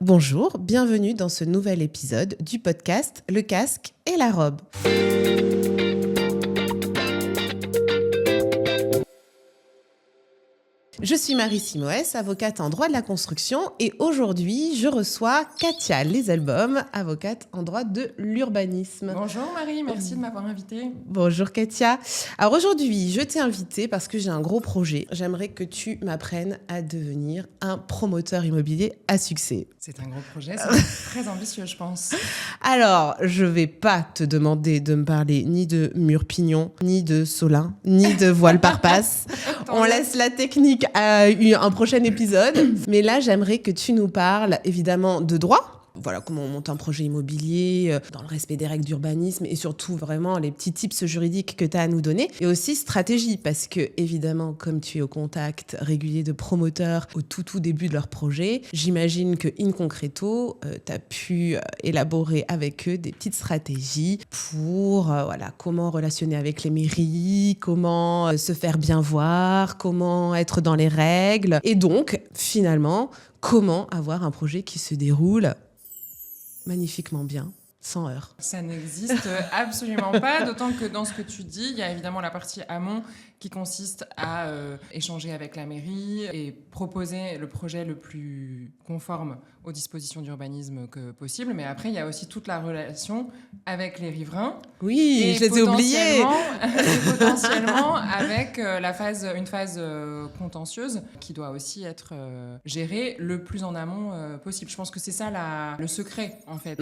Bonjour, bienvenue dans ce nouvel épisode du podcast Le casque et la robe. Je suis Marie Simoès, avocate en droit de la construction et aujourd'hui, je reçois Katia Lesalbom, avocate en droit de l'urbanisme. Bonjour Marie, merci de m'avoir invitée. Bonjour Katia. Alors aujourd'hui, je t'ai invitée parce que j'ai un gros projet. J'aimerais que tu m'apprennes à devenir un promoteur immobilier à succès. C'est un gros projet, c'est très ambitieux je pense. Alors, je vais pas te demander de me parler ni de mur-pignon, ni de Solin, ni de voile par passe. On laisse la technique à un prochain épisode. Mais là, j'aimerais que tu nous parles évidemment de droit. Voilà, comment on monte un projet immobilier dans le respect des règles d'urbanisme et surtout vraiment les petits tips juridiques que tu as à nous donner. Et aussi stratégie, parce que évidemment, comme tu es au contact régulier de promoteurs au tout début de leur projet, j'imagine que in concreto, tu as pu élaborer avec eux des petites stratégies pour comment relationner avec les mairies, comment se faire bien voir, comment être dans les règles. Et donc, finalement, comment avoir un projet qui se déroule magnifiquement bien, sans heurts. Ça n'existe absolument pas, d'autant que dans ce que tu dis, il y a évidemment la partie amont qui consiste à échanger avec la mairie et proposer le projet le plus conforme aux dispositions d'urbanisme que possible. Mais après, il y a aussi toute la relation avec les riverains. Oui, je les ai oubliés. Et potentiellement avec une phase contentieuse qui doit aussi être gérée le plus en amont possible. Je pense que c'est ça le secret, en fait,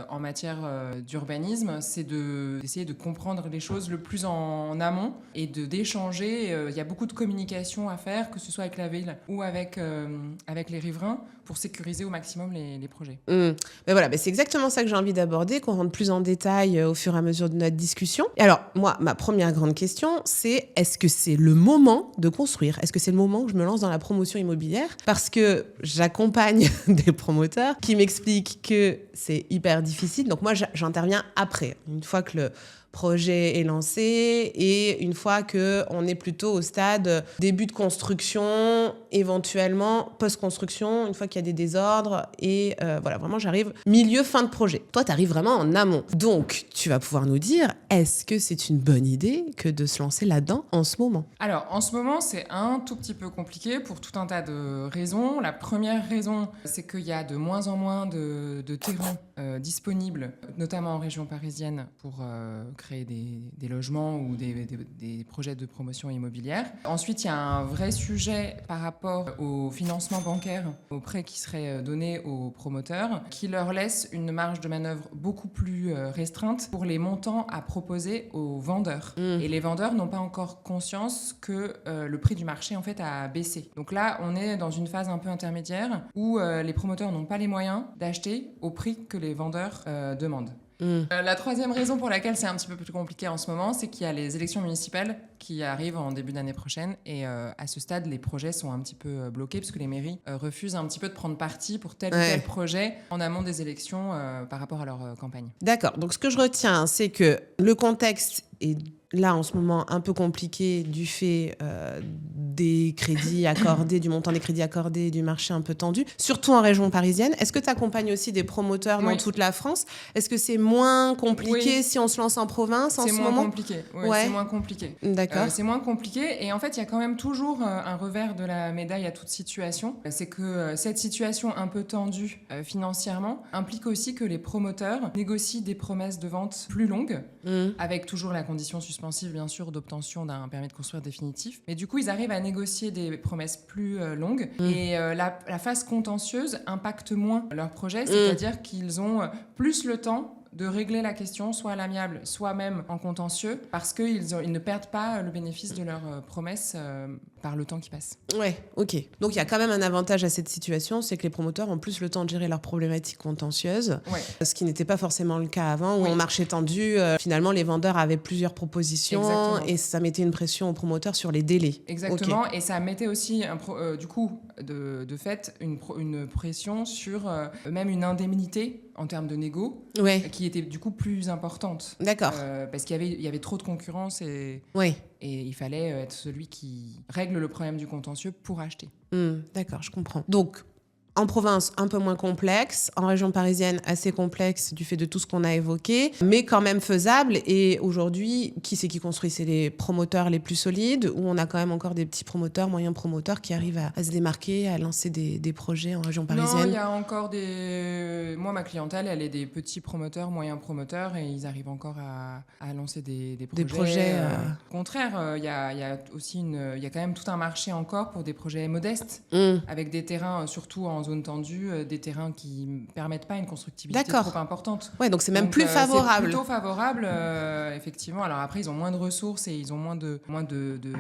en matière d'urbanisme, c'est d'essayer de comprendre les choses le plus en amont et d'échanger. Il y a beaucoup de communication à faire, que ce soit avec la ville ou avec les riverains, pour sécuriser au maximum les projets. Mais voilà, c'est exactement ça que j'ai envie d'aborder, qu'on rentre plus en détail au fur et à mesure de notre discussion. Et alors, moi, ma première grande question, c'est est-ce que c'est le moment de construire ? Est-ce que c'est le moment où je me lance dans la promotion immobilière ? Parce que j'accompagne des promoteurs qui m'expliquent que c'est hyper difficile. Donc moi, j'interviens après, une fois que le projet est lancé et une fois qu'on est plutôt au stade début de construction, éventuellement post-construction, une fois qu'il y a des désordres et vraiment j'arrive fin de projet. Toi, tu arrives vraiment en amont. Donc, tu vas pouvoir nous dire, est-ce que c'est une bonne idée que de se lancer là-dedans en ce moment ? Alors, en ce moment, c'est un tout petit peu compliqué pour tout un tas de raisons. La première raison, c'est qu'il y a de moins en moins de terrains disponibles, notamment en région parisienne, pour créer des logements ou des projets de promotion immobilière. Ensuite, il y a un vrai sujet par rapport au financement bancaire, aux prêts qui seraient donnés aux promoteurs, qui leur laisse une marge de manœuvre beaucoup plus restreinte pour les montants à proposer aux vendeurs. Et les vendeurs n'ont pas encore conscience que le prix du marché en fait a baissé. Donc là, on est dans une phase un peu intermédiaire où les promoteurs n'ont pas les moyens d'acheter au prix que les vendeurs demandent. La troisième raison pour laquelle c'est un petit peu plus compliqué en ce moment, c'est qu'il y a les élections municipales qui arrivent en début d'année prochaine et à ce stade, les projets sont un petit peu bloqués parce que les mairies refusent un petit peu de prendre parti pour tel ou tel projet en amont des élections par rapport à leur campagne. D'accord, donc ce que je retiens, c'est que le contexte est là en ce moment un peu compliqué du fait des crédits accordés, du montant des crédits accordés, du marché un peu tendu, surtout en région parisienne. Est-ce que tu accompagnes aussi des promoteurs dans toute la France ? Est-ce que c'est moins compliqué si on se lance en province en ce moment ? C'est moins compliqué. D'accord. C'est moins compliqué et en fait, il y a quand même toujours un revers de la médaille à toute situation. C'est que cette situation un peu tendue financièrement implique aussi que les promoteurs négocient des promesses de vente plus longues, avec toujours la condition suspensive, bien sûr, d'obtention d'un permis de construire définitif. Mais du coup, ils arrivent à négocier des promesses plus longues. Et la phase contentieuse impacte moins leur projet, c'est-à-dire qu'ils ont plus le temps de régler la question, soit à l'amiable, soit même en contentieux, parce qu'ils ne perdent pas le bénéfice de leurs promesses par le temps qui passe. Ouais, ok. Donc il y a quand même un avantage à cette situation, c'est que les promoteurs ont plus le temps de gérer leurs problématiques contentieuses, ce qui n'était pas forcément le cas avant, où en marché tendu, finalement les vendeurs avaient plusieurs propositions et ça mettait une pression aux promoteurs sur les délais. Exactement, et ça mettait aussi du coup, de fait, une pression sur même une indemnité en termes de négo, qui était du coup plus importante. D'accord. Parce qu'il y avait trop de concurrence et il fallait être celui qui règle le problème du contentieux pour acheter. D'accord, je comprends. Donc, En province, un peu moins complexe. En région parisienne, assez complexe du fait de tout ce qu'on a évoqué, mais quand même faisable. Et aujourd'hui, qui c'est qui construit ? C'est les promoteurs les plus solides, ou on a quand même encore des petits promoteurs, moyens promoteurs qui arrivent à se démarquer, à lancer des projets en région parisienne ? Non, il y a encore des... Moi, ma clientèle, elle est des petits promoteurs, moyens promoteurs, et ils arrivent encore à lancer des projets. Au contraire, il y a aussi il y a quand même tout un marché encore pour des projets modestes, avec des terrains, surtout en zone tendue, des terrains qui ne permettent pas une constructibilité trop importante. Ouais, donc c'est même plus favorable. C'est plutôt favorable, effectivement. Alors après, ils ont moins de ressources et ils ont moins de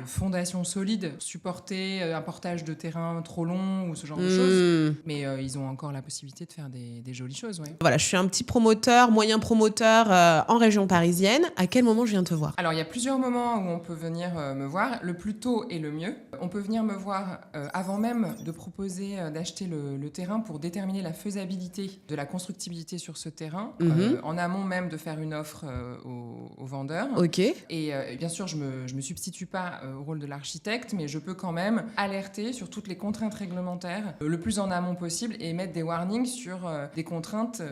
fondations solides, supporter un portage de terrain trop long ou ce genre de choses. Mais ils ont encore la possibilité de faire des jolies choses. Ouais. Voilà, je suis un petit promoteur, moyen promoteur en région parisienne. À quel moment je viens te voir ? Alors, il y a plusieurs moments où on peut venir me voir. Le plus tôt et le mieux. On peut venir me voir avant même de proposer d'acheter le terrain pour déterminer la faisabilité de la constructibilité sur ce terrain, en amont même de faire une offre aux vendeurs. Ok. Et bien sûr, je me substitue pas au rôle de l'architecte, mais je peux quand même alerter sur toutes les contraintes réglementaires le plus en amont possible et mettre des warnings sur des contraintes,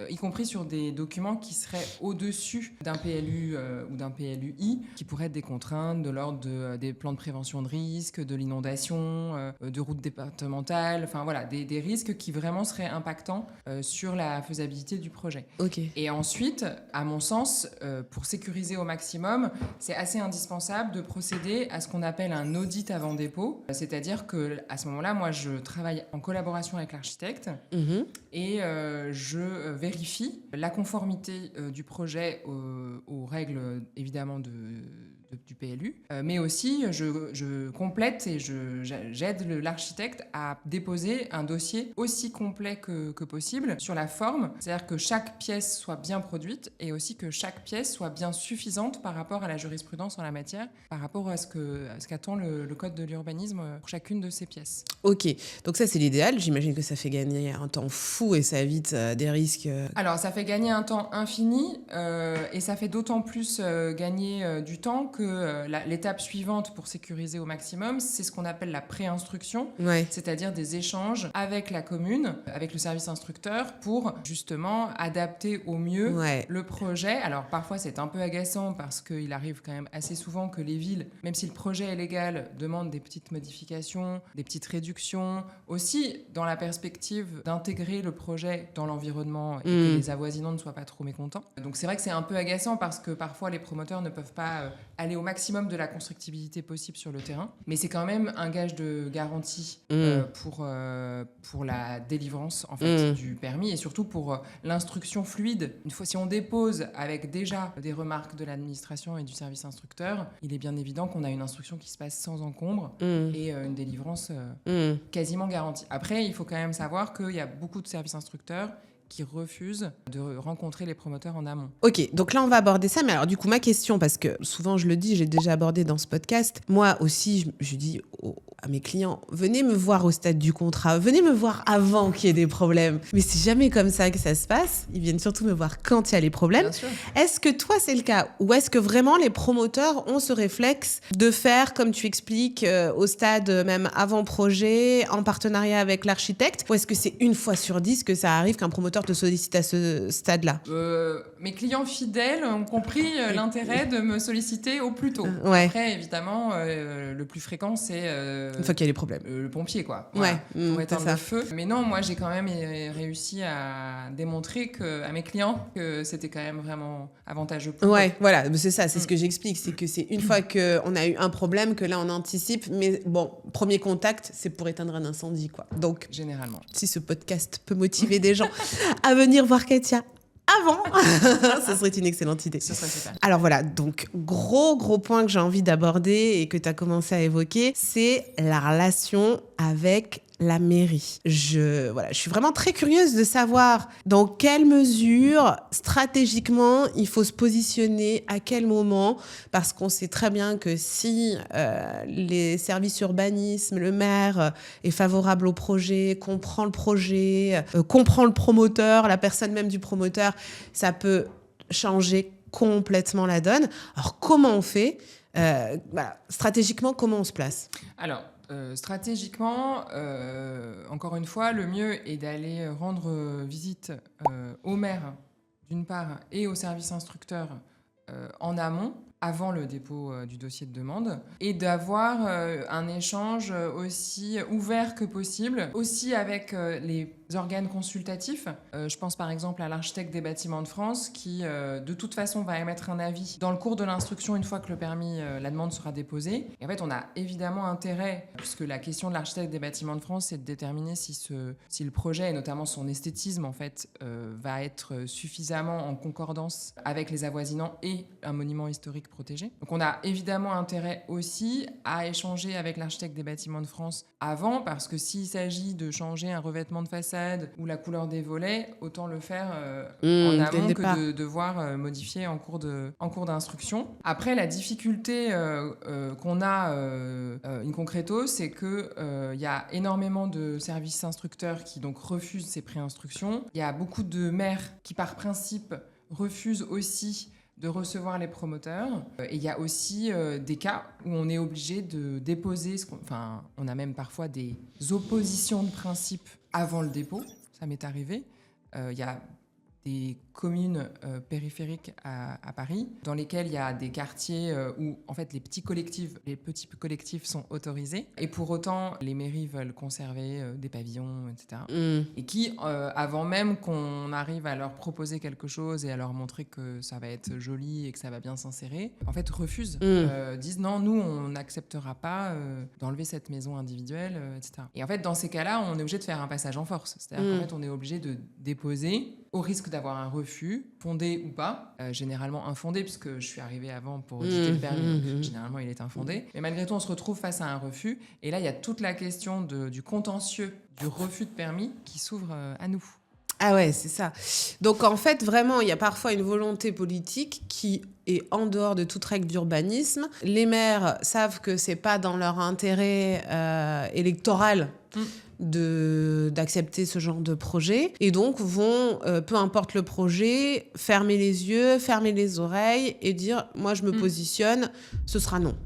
y compris sur des documents qui seraient au-dessus d'un PLU ou d'un PLUI, qui pourraient être des contraintes de l'ordre des plans de prévention de risque, de l'inondation, de routes départementales, enfin voilà, des risques qui vraiment seraient impactants sur la faisabilité du projet. Okay. Et ensuite, à mon sens, pour sécuriser au maximum, c'est assez indispensable de procéder à ce qu'on appelle un audit avant dépôt, c'est-à-dire qu'à ce moment-là, moi, je travaille en collaboration avec l'architecte et je vérifie la conformité du projet aux règles, évidemment, du PLU, mais aussi je complète et j'aide l'architecte à déposer un dossier aussi complet que possible sur la forme, c'est-à-dire que chaque pièce soit bien produite et aussi que chaque pièce soit bien suffisante par rapport à la jurisprudence en la matière, par rapport à ce qu'attend le code de l'urbanisme pour chacune de ces pièces. Ok, donc ça c'est l'idéal, j'imagine que ça fait gagner un temps fou et ça évite des risques. Alors ça fait gagner un temps infini et ça fait d'autant plus gagner du temps que l'étape suivante pour sécuriser au maximum, c'est ce qu'on appelle la pré-instruction, c'est-à-dire des échanges avec la commune, avec le service instructeur, pour justement adapter au mieux le projet. Alors parfois c'est un peu agaçant parce qu'il arrive quand même assez souvent que les villes, même si le projet est légal, demandent des petites modifications, des petites réductions, aussi dans la perspective d'intégrer le projet dans l'environnement et que les avoisinants ne soient pas trop mécontents. Donc c'est vrai que c'est un peu agaçant parce que parfois les promoteurs ne peuvent pas aller au maximum de la constructibilité possible sur le terrain, mais c'est quand même un gage de garantie pour la délivrance en fait, du permis et surtout pour l'instruction fluide. Une fois, si on dépose avec déjà des remarques de l'administration et du service instructeur, il est bien évident qu'on a une instruction qui se passe sans encombre et une délivrance quasiment garantie. Après, il faut quand même savoir qu'il y a beaucoup de services instructeurs qui refusent de rencontrer les promoteurs en amont. Ok, donc là on va aborder ça, mais alors du coup ma question, parce que souvent je le dis, j'ai déjà abordé dans ce podcast, moi aussi je dis à mes clients, venez me voir au stade du contrat, venez me voir avant qu'il y ait des problèmes, mais c'est jamais comme ça que ça se passe, ils viennent surtout me voir quand il y a les problèmes. Bien sûr. Est-ce que toi c'est le cas, ou est-ce que vraiment les promoteurs ont ce réflexe de faire, comme tu expliques, au stade même avant projet, en partenariat avec l'architecte, ou est-ce que c'est une fois sur 10 que ça arrive qu'un promoteur te sollicite à ce stade-là ? Mes clients fidèles ont compris l'intérêt de me solliciter au plus tôt. Après, évidemment, le plus fréquent, c'est une fois qu'il y a les problèmes. Le pompier, quoi. Voilà, pour éteindre le feu. Mais non, moi, j'ai quand même réussi à démontrer à mes clients que c'était quand même vraiment avantageux pour eux. Voilà, c'est ça, c'est ce que j'explique. C'est que c'est une fois qu'on a eu un problème que là, on anticipe. Mais bon, premier contact, c'est pour éteindre un incendie, quoi. Donc, généralement. Si ce podcast peut motiver des gens à venir voir Katia avant, ce serait une excellente idée. Ce serait super. Alors voilà, donc gros point que j'ai envie d'aborder et que tu as commencé à évoquer, c'est la relation avec la mairie. Je suis vraiment très curieuse de savoir dans quelle mesure, stratégiquement, il faut se positionner, à quel moment, parce qu'on sait très bien que si les services urbanisme, le maire est favorable au projet, comprend le projet, comprend le promoteur, la personne même du promoteur, ça peut changer complètement la donne. Alors, comment on fait ? Stratégiquement, comment on se place ? Alors, Stratégiquement, encore une fois, le mieux est d'aller rendre visite au maire, d'une part, et au service instructeur en amont, avant le dépôt du dossier de demande, et d'avoir un échange aussi ouvert que possible, aussi avec les organes consultatifs. Je pense par exemple à l'architecte des bâtiments de France qui, de toute façon, va émettre un avis dans le cours de l'instruction une fois que le permis, la demande sera déposée. Et en fait, on a évidemment intérêt, puisque la question de l'architecte des bâtiments de France, c'est de déterminer si le projet, et notamment son esthétisme, en fait, va être suffisamment en concordance avec les avoisinants et un monument historique protégé. Donc on a évidemment intérêt aussi à échanger avec l'architecte des bâtiments de France avant, parce que s'il s'agit de changer un revêtement de façade ou la couleur des volets, autant le faire en amont que de devoir modifier en cours d'instruction. Après, la difficulté qu'on a in concreto, c'est qu'il y a énormément de services instructeurs qui donc refusent ces préinstructions. Il y a beaucoup de maires qui, par principe, refusent aussi de recevoir les promoteurs. Et il y a aussi des cas où on est obligé de déposer, on a même parfois des oppositions de principe avant le dépôt, ça m'est arrivé. Il y a des communes périphériques à Paris, dans lesquelles il y a des quartiers où en fait les petits collectifs sont autorisés, et pour autant les mairies veulent conserver des pavillons, etc. Et qui, avant même qu'on arrive à leur proposer quelque chose et à leur montrer que ça va être joli et que ça va bien s'insérer, en fait refusent, disent non, nous on n'acceptera pas d'enlever cette maison individuelle, etc. Et en fait dans ces cas-là, on est obligé de faire un passage en force, c'est-à-dire qu'en fait on est obligé de déposer au risque d'avoir un refus, fondé ou pas, généralement infondé, puisque je suis arrivée avant pour auditer le permis, donc généralement il est infondé. Mais malgré tout, on se retrouve face à un refus, et là il y a toute la question du contentieux du refus de permis qui s'ouvre à nous. Ah ouais, c'est ça. Donc en fait, vraiment, il y a parfois une volonté politique qui est en dehors de toute règle d'urbanisme. Les maires savent que c'est pas dans leur intérêt électoral d'accepter ce genre de projet, et donc vont, peu importe le projet, fermer les yeux, fermer les oreilles et dire moi je me positionne, ce sera non.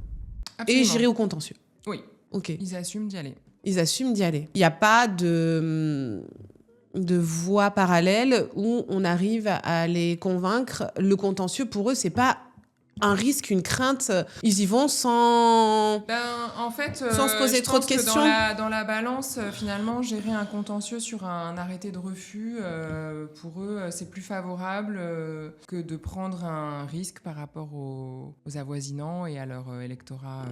Absolument. Et j'irai au contentieux. Oui. Ok. Ils assument d'y aller. Il n'y a pas de voie parallèle où on arrive à les convaincre. Le contentieux, pour eux, c'est pas un risque, une crainte. Ils y vont sans se poser trop de questions. Dans la balance, finalement, gérer un contentieux sur un arrêté de refus, pour eux, c'est plus favorable que de prendre un risque par rapport aux avoisinants et à leur électorat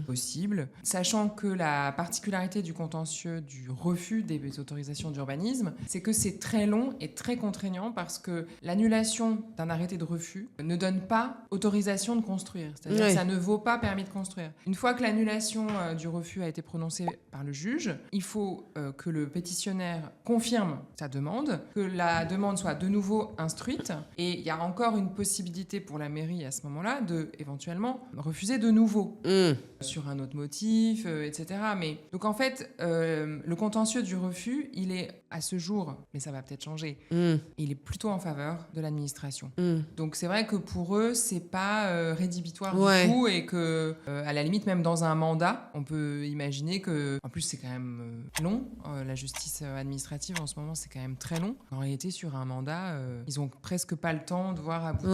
possible. Sachant que la particularité du contentieux du refus des autorisations d'urbanisme, c'est que c'est très long et très contraignant, parce que l'annulation d'un arrêté de refus ne donne pas autorisation de construire. C'est-à-dire que ça ne vaut pas permis de construire. Une fois que l'annulation du refus a été prononcée par le juge, il faut que le pétitionnaire confirme sa demande, que la demande soit de nouveau instruite, et il y a encore une possibilité pour la mairie à ce moment-là de éventuellement refuser de nouveau sur un autre motif, etc. Mais donc en fait, le contentieux du refus, il est à ce jour, mais ça va peut-être changer, il est plutôt en faveur de l'administration. Donc c'est vrai que pour eux, c'est pas rédhibitoire du tout, et que à la limite, même dans un mandat, on peut imaginer que, en plus c'est quand même long, la justice administrative en ce moment c'est quand même très long. En réalité, sur un mandat, ils ont presque pas le temps de voir aboutir.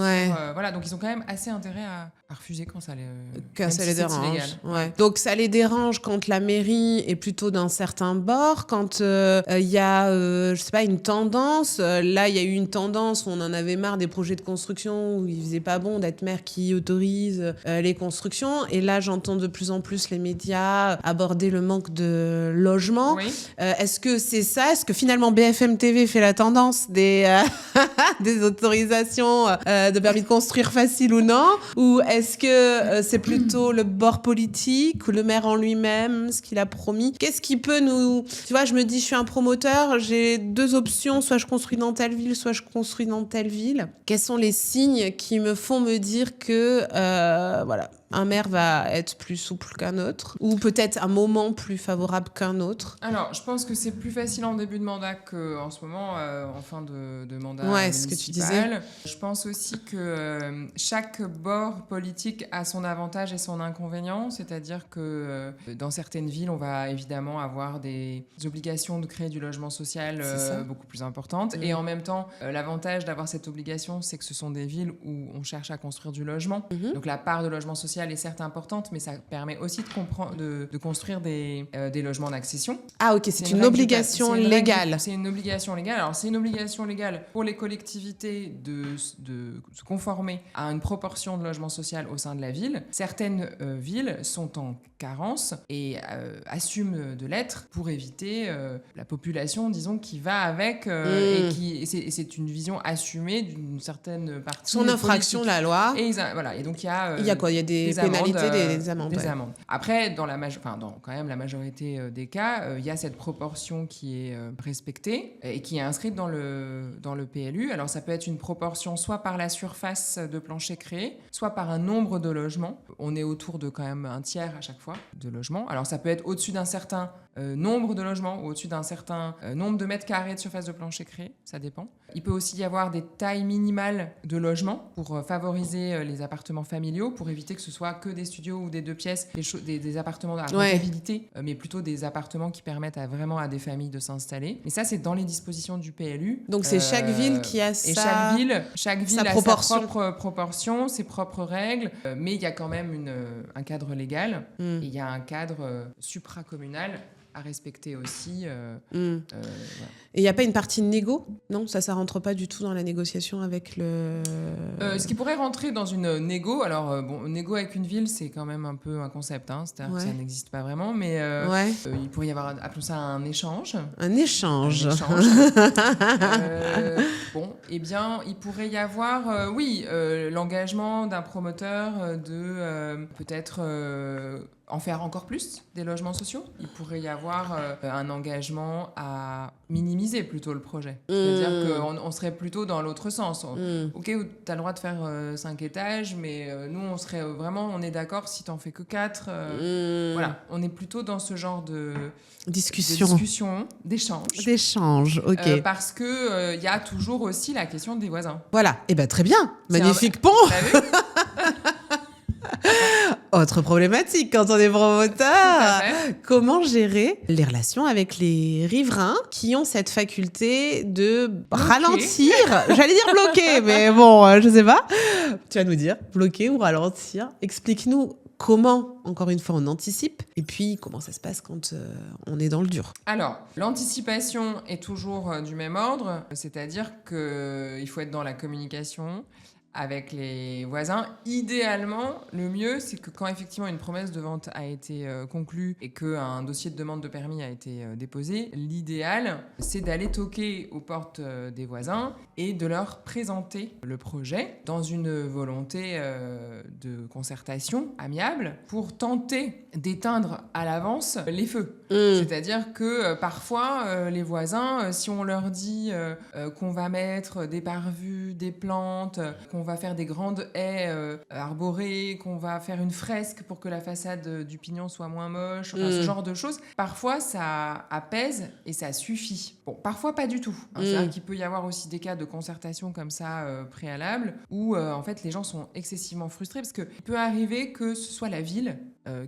Voilà, donc ils ont quand même assez intérêt à refuser quand ça les dérange. Donc ça les dérange quand la mairie est plutôt d'un certain bord, quand il y a je sais pas, une tendance. Là, il y a eu une tendance où on en avait marre des projets de construction où il faisait pas bon d'être maire qui autorise les constructions. Et là, j'entends de plus en plus les médias aborder le manque de logement. Est-ce que c'est ça? Est-ce que finalement BFM TV fait la tendance des autorisations de permis de construire facile ou non? Ou est-ce que c'est plutôt le bord politique ou le maire en lui-même, ce qu'il a promis? Qu'est-ce qui peut nous... Tu vois, je me dis, je suis un promoteur, j'ai 2 options, soit je construis dans telle ville, soit je construis dans telle ville. Quels sont les signes qui me font me dire que voilà, un maire va être plus souple qu'un autre, ou peut-être un moment plus favorable qu'un autre? Alors, je pense que c'est plus facile en début de mandat qu'en ce moment, en fin de mandat Ouais, ce que tu municipal. Je pense aussi que chaque bord politique a son avantage et son inconvénient, c'est-à-dire que dans certaines villes, on va évidemment avoir des obligations de créer du logement social beaucoup plus importantes. Et en même temps, l'avantage d'avoir cette obligation, c'est que ce sont des villes où on cherche à construire du logement. Donc la part de logement social est certes importante, mais ça permet aussi de construire des logements d'accession. Ah ok, c'est une obligation légale. C'est une obligation légale. Alors c'est une obligation légale pour les collectivités de se conformer à une proportion de logement social au sein de la ville. Certaines villes sont en carence et assument de l'être pour éviter la population, disons, qui va avec et c'est une vision assumée d'une certaine partie. Son infraction de la loi. Et voilà. Et donc il y a quoi? Il y a des pénalités, des amendes. Des amendes. Après, dans quand même la majorité des cas, il y a cette proportion qui est respectée et qui est inscrite dans le PLU. Alors ça peut être une proportion soit par la surface de plancher créé, soit par un nombre de logements. On est autour de quand même un tiers à chaque fois de logements. Alors ça peut être au-dessus d'un certain nombre de logements ou au-dessus d'un certain nombre de mètres carrés de surface de plancher créé, ça dépend. Il peut aussi y avoir des tailles minimales de logements pour favoriser les appartements familiaux, pour éviter que ce soit que des studios ou des 2 pièces, des appartements à rentabilité, mais plutôt des appartements qui permettent vraiment à des familles de s'installer. Mais ça, c'est dans les dispositions du PLU. Donc c'est chaque ville qui a et chaque ville a proportion. sa propre proportion, ses propres règles, mais il y a quand même un cadre légal et il y a un cadre supracommunal à respecter aussi. Voilà. Et il n'y a pas une partie négo? Non, ça rentre pas du tout dans la négociation avec le... Ce qui pourrait rentrer dans une négo, alors négo avec une ville, c'est quand même un peu un concept, hein, c'est-à-dire que ça n'existe pas vraiment, mais il pourrait y avoir, appelons ça un échange. Un échange. Eh bien, il pourrait y avoir, l'engagement d'un promoteur de peut-être... en faire encore plus des logements sociaux. Il pourrait y avoir un engagement à minimiser plutôt le projet. C'est-à-dire qu'on serait plutôt dans l'autre sens. Ok, tu as le droit de faire 5 étages, mais nous, on est d'accord si tu n'en fais que 4. Voilà, on est plutôt dans ce genre de discussion, d'échange, ok. parce que il y a toujours aussi la question des voisins. Voilà, et très bien. Magnifique pont. T'as vu? Autre problématique quand on est promoteur, comment gérer les relations avec les riverains qui ont cette faculté de ralentir, j'allais dire bloquer, mais bon, je sais pas. Tu vas nous dire, bloquer ou ralentir. Explique-nous comment, encore une fois, on anticipe et puis comment ça se passe quand on est dans le dur. Alors, l'anticipation est toujours du même ordre, c'est-à-dire qu'il faut être dans la communication avec les voisins. Idéalement, le mieux, c'est que quand effectivement une promesse de vente a été conclue et qu'un dossier de demande de permis a été déposé, l'idéal, c'est d'aller toquer aux portes des voisins et de leur présenter le projet dans une volonté de concertation amiable pour tenter d'éteindre à l'avance les feux. C'est-à-dire que parfois, les voisins, si on leur dit qu'on va mettre des parvus, des plantes, qu'on va faire des grandes haies arborées, qu'on va faire une fresque pour que la façade du pignon soit moins moche, ce genre de choses, parfois ça apaise et ça suffit. Bon, parfois pas du tout. C'est-à-dire qu'il peut y avoir aussi des cas de concertation comme ça préalables où en fait les gens sont excessivement frustrés parce qu'il peut arriver que ce soit la ville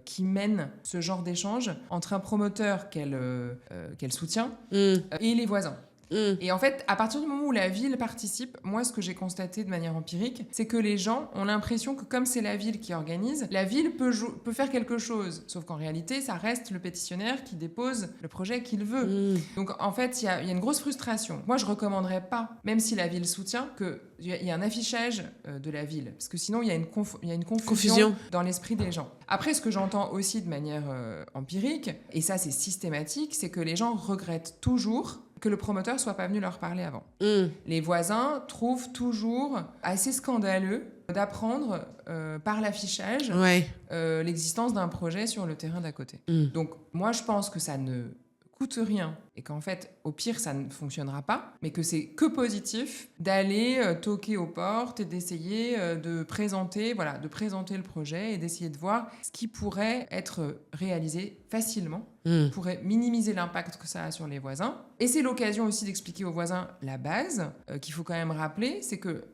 qui mène ce genre d'échange entre un promoteur qu'elle soutient et les voisins. Et en fait, à partir du moment où la ville participe, moi, ce que j'ai constaté de manière empirique, c'est que les gens ont l'impression que comme c'est la ville qui organise, la ville peut faire quelque chose. Sauf qu'en réalité, ça reste le pétitionnaire qui dépose le projet qu'il veut. Donc, en fait, il y a une grosse frustration. Moi, je recommanderais pas, même si la ville soutient, qu'il y ait un affichage de la ville. Parce que sinon, il y a une confusion dans l'esprit des gens. Après, ce que j'entends aussi de manière empirique, et ça, c'est systématique, c'est que les gens regrettent toujours que le promoteur soit pas venu leur parler avant. Les voisins trouvent toujours assez scandaleux d'apprendre par l'affichage l'existence d'un projet sur le terrain d'à côté. Donc moi je pense que ça ne coûte rien et qu'en fait, au pire, ça ne fonctionnera pas, mais que c'est que positif d'aller toquer aux portes et d'essayer de présenter le projet et d'essayer de voir ce qui pourrait être réalisé facilement, pourrait minimiser l'impact que ça a sur les voisins. Et c'est l'occasion aussi d'expliquer aux voisins la base qu'il faut quand même rappeler, c'est que